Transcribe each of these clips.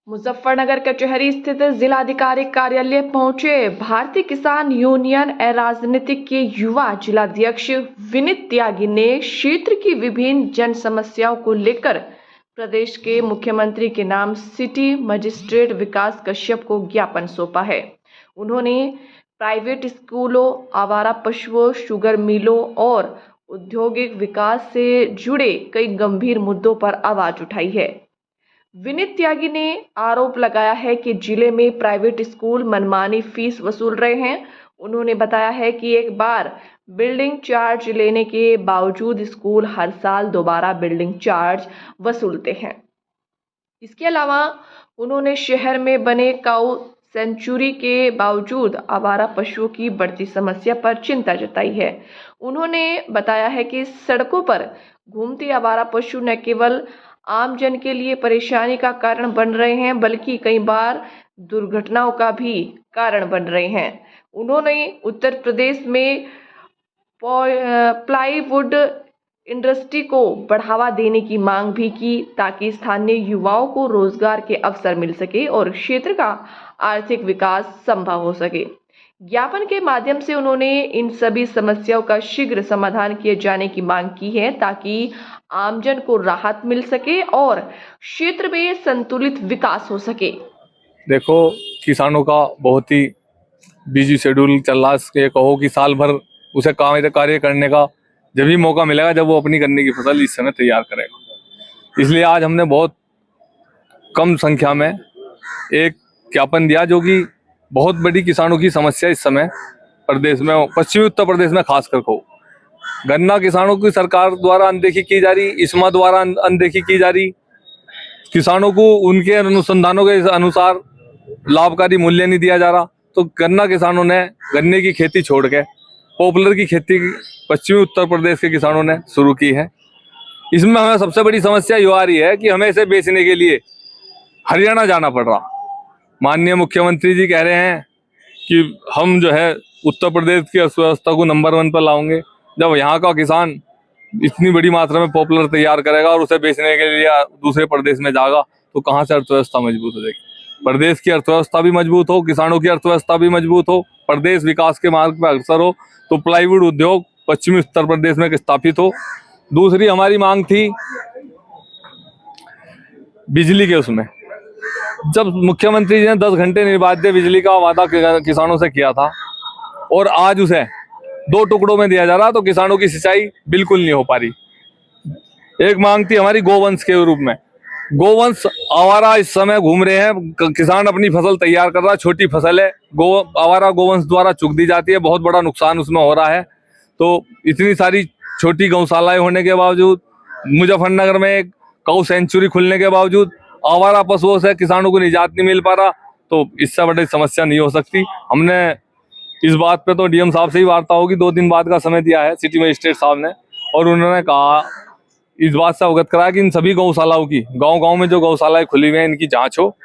मुजफ्फरनगर कचहरी स्थित जिलाधिकारी कार्यालय पहुंचे भारतीय किसान यूनियन राजनीतिक के युवा जिलाध्यक्ष विनीत त्यागी ने क्षेत्र की विभिन्न जन समस्याओं को लेकर प्रदेश के मुख्यमंत्री के नाम सिटी मजिस्ट्रेट विकास कश्यप को ज्ञापन सौंपा है। उन्होंने प्राइवेट स्कूलों, आवारा पशुओं, शुगर मिलों और औद्योगिक विकास से जुड़े कई गंभीर मुद्दों पर आवाज उठाई है। विनीत त्यागी ने आरोप लगाया है कि जिले में प्राइवेट स्कूल मनमानी फीस वसूल रहे हैं। उन्होंने बताया है कि एक बार बिल्डिंग चार्ज लेने के बावजूद स्कूल हर साल दोबारा बिल्डिंग चार्ज वसूलते हैं। इसके अलावा उन्होंने शहर में बने काऊ सेंचुरी के बावजूद आवारा पशुओं की बढ़ती समस्या पर चिंता जताई है। उन्होंने बताया है कि सड़कों पर घूमते आवारा पशु न केवल आम जन के लिए परेशानी का कारण बन रहे हैं, बल्कि कई बार दुर्घटनाओं का भी कारण बन रहे हैं। उन्होंने उत्तर प्रदेश में प्लाईवुड इंडस्ट्री को बढ़ावा देने की मांग भी की, ताकि स्थानीय युवाओं को रोजगार के अवसर मिल सके और क्षेत्र का आर्थिक विकास संभव हो सके। ज्ञापन के माध्यम से उन्होंने इन सभी समस्याओं का शीघ्र समाधान किए जाने की मांग की है, ताकि आमजन को राहत मिल सके और क्षेत्र में संतुलित विकास हो सके। देखो, किसानों का बहुत ही बिजी शेड्यूल चल रहा है। कहो कि साल भर उसे कार्य करने का जब भी मौका मिलेगा जब वो अपनी गन्ने की फसल इस समय तैयार करेगा। इसलिए आज हमने बहुत कम संख्या में एक ज्ञापन दिया, जो कि बहुत बड़ी किसानों की समस्या इस समय प्रदेश में, पश्चिमी उत्तर प्रदेश में खासकर को गन्ना किसानों की सरकार द्वारा अनदेखी की जा रही, इस्मा द्वारा अनदेखी की जा रही। किसानों को उनके अनुसंधानों के अनुसार लाभकारी मूल्य नहीं दिया जा रहा। तो गन्ना किसानों ने गन्ने की खेती छोड़ के पॉपुलर की खेती पश्चिमी उत्तर प्रदेश के किसानों ने शुरू की है। इसमें हमें सबसे बड़ी समस्या ये आ रही है कि हमें इसे बेचने के लिए हरियाणा जाना पड़ रहा। माननीय मुख्यमंत्री जी कह रहे हैं कि हम जो है उत्तर प्रदेश की अर्थव्यवस्था को नंबर 1 पर लाएंगे। जब यहाँ का किसान इतनी बड़ी मात्रा में पॉपुलर तैयार करेगा और उसे बेचने के लिए दूसरे प्रदेश में जाएगा, तो कहाँ से अर्थव्यवस्था मजबूत हो जाएगी। प्रदेश की अर्थव्यवस्था भी मजबूत हो, किसानों की अर्थव्यवस्था भी मजबूत हो, प्रदेश विकास के मार्ग पर अग्रसर हो, तो प्लाईवुड उद्योग पश्चिमी उत्तर प्रदेश में स्थापित हो। दूसरी हमारी मांग थी बिजली के। उसमें जब मुख्यमंत्री जी ने 10 घंटे निर्बाध बिजली का वादा किसानों से किया था और आज उसे 2 टुकड़ों में दिया जा रहा, तो किसानों की सिंचाई बिल्कुल नहीं हो पा रही। एक मांग थी हमारी गोवंश के रूप में। गोवंश आवारा इस समय घूम रहे हैं, किसान अपनी फसल तैयार कर रहा है, छोटी फसल है, आवारा गोवंश द्वारा चुग दी जाती है, बहुत बड़ा नुकसान उसमें हो रहा है। तो इतनी सारी छोटी गौशालाएं होने के बावजूद, मुजफ्फरनगर में एक काऊ सेंचुरी खुलने के बावजूद आवारा पशुओं से किसानों को निजात नहीं मिल पा रहा, तो इससे बड़ी समस्या नहीं हो सकती। हमने इस बात पे तो डीएम साहब से ही वार्ता होगी, 2 दिन बाद का समय दिया है सिटी मजिस्ट्रेट साहब ने, और उन्होंने कहा, इस बात से अवगत कराया कि इन सभी गौशालाओं की, गांव-गांव में जो गौशालाएं खुली हुई हैं, इनकी जांच हो।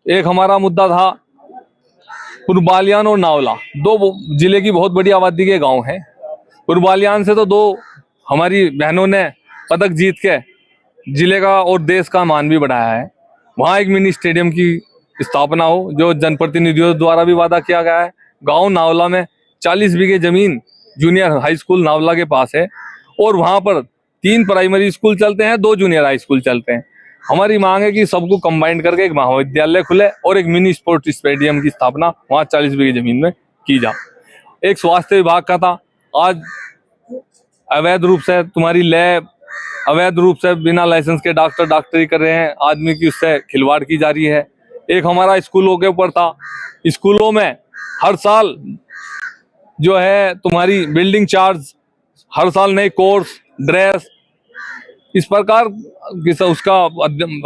एक हमारा मुद्दा था पुरबालियान और नावला, 2 जिले की बहुत बड़ी आबादी के गाँव हैं। पुरबालियान से तो 2 हमारी बहनों ने पदक जीत के जिले का और देश का मान भी बढ़ाया है। वहाँ एक मिनी स्टेडियम की स्थापना हो, जो जनप्रतिनिधियों द्वारा भी वादा किया गया है। गांव नावला में 40 बीघे जमीन जूनियर हाई स्कूल नावला के पास है, और वहां पर 3 प्राइमरी स्कूल चलते हैं, 2 जूनियर हाई स्कूल चलते हैं। हमारी मांग है कि सबको कंबाइंड करके एक महाविद्यालय खुले और एक मिनी स्पोर्ट स्टेडियम की स्थापना वहां 40 बीघे जमीन में की जाए। एक स्वास्थ्य विभाग का था, आज अवैध रूप से तुम्हारी लैब, अवैध रूप से बिना लाइसेंस के डॉक्टर डॉक्टरी कर रहे हैं, आदमी की उससे खिलवाड़ की जा रही है। एक हमारा स्कूलों के ऊपर था, स्कूलों में हर साल जो है तुम्हारी बिल्डिंग चार्ज, हर साल नए कोर्स, ड्रेस, इस प्रकार उसका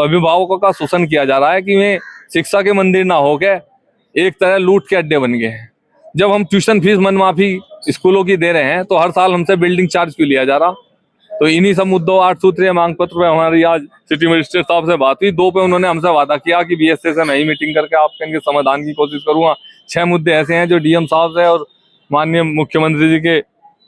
अभिभावकों का शोषण किया जा रहा है कि वे शिक्षा के मंदिर ना होके एक तरह लूट के अड्डे बन गए हैं। जब हम ट्यूशन फीस मनमाफी स्कूलों की दे रहे हैं, तो हर साल हमसे बिल्डिंग चार्ज क्यों लिया जा रहा। तो इन्हीं सब मुद्दों 8 सूत्रीय मांग पत्र पे हमारी आज सिटी मजिस्ट्रेट साहब से बात हुई। 2 पे उन्होंने हमसे वादा किया कि बीएसए से मैं ही मीटिंग करके आपके इनके समाधान की कोशिश करूंगा। 6 मुद्दे ऐसे हैं जो डीएम साहब से और माननीय मुख्यमंत्री जी के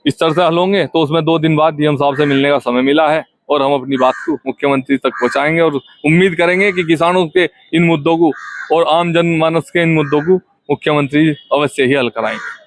स्तर से हल होंगे, तो उसमें 2 दिन बाद डीएम साहब से मिलने का समय मिला है। और हम अपनी बात को मुख्यमंत्री तक पहुंचाएंगे और उम्मीद करेंगे कि किसानों के इन मुद्दों को और आम जनमानस के इन मुद्दों को मुख्यमंत्री अवश्य ही हल कराएंगे।